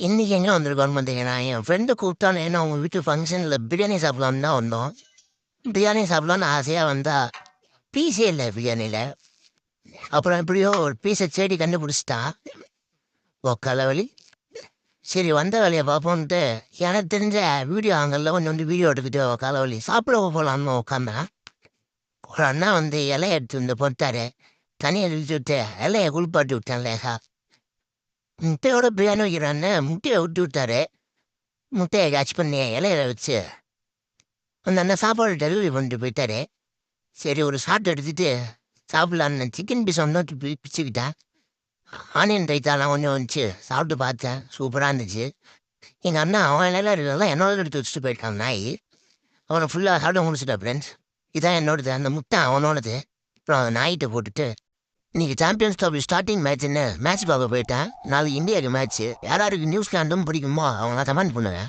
இன்னைக்கு எங்கே வந்திருக்கோன்னு பார்த்தீங்கன்னா என் ஃப்ரெண்டு கூப்பிட்டானே ஏன்னா அவங்க வீட்டு ஃபங்க்ஷனில் பிரியாணி சாப்பிடலான்னு தான் வந்தோம். பிரியாணி சாப்பிடலான்னு ஆசையாக வந்தா பீஸே இல்லை பிரியாணியில். அப்புறம் எப்படியோ ஒரு பீஸை தேடி கண்டுபிடிச்சிட்டான். தலைவலி. சரி வந்த வேலையை பார்ப்போன்ட்டு எனக்கு தெரிஞ்ச வீடியோ ஆங்கல்ல கொஞ்சம் வீடியோ எடுத்துக்கிட்டு தலைவலி சாப்பிட போகலான்னு உட்காந்தேன். ஒரு அண்ணா இலையை எடுத்து பொறுத்தாரு. தனியை இழுத்து விட்டு இலையை குளிப்பாட்டி விட்டேன் லேசா. முட்டையோட பிரியாணி வைக்கிறான்னு முட்டையை விட்டு விட்டாரு. முட்டையை கட்ச் பண்ணி இலையில வச்சு அந்த அண்ணன் சாப்பாடு டெலிவரி பண்ணிட்டு போயிட்டாரு. சரி ஒரு ஷாட் எடுத்துட்டு சாப்பிட்லான்னு சிக்கன் பீஸ் ஒன்று பிச்சுக்கிட்டேன். ஆனியன் ரைத்தாலாம் கொஞ்சம் வந்துச்சு சாப்பிட்டு பார்த்தேன். சூப்பராக இருந்துச்சு. எங்கள் அண்ணா அவன் இலையில இருக்கலாம் என்னோட எடுத்து வச்சுட்டு போயிட்டான் நாய். அவனை ஃபுல்லாக சாப்பிட முடிச்சுட்டா ஃப்ரெண்ட்ஸ். இதான் என்னோடது. அந்த முட்டை அவனோடது. அப்புறம் அந்த நாய்கிட்ட போட்டுட்டு இன்னைக்கு சாம்பியன்ஸ் ட்ராஃபி ஸ்டார்டிங் மேட்ச்னு மேட்ச் பார்க்க போயிட்டேன். நாளைக்கு இந்தியாவுக்கு மேட்ச்சு. யாராருக்கு நியூசிலாண்டும் பிடிக்குமோ அவங்களாம் கமெண்ட் பண்ணுவேன்.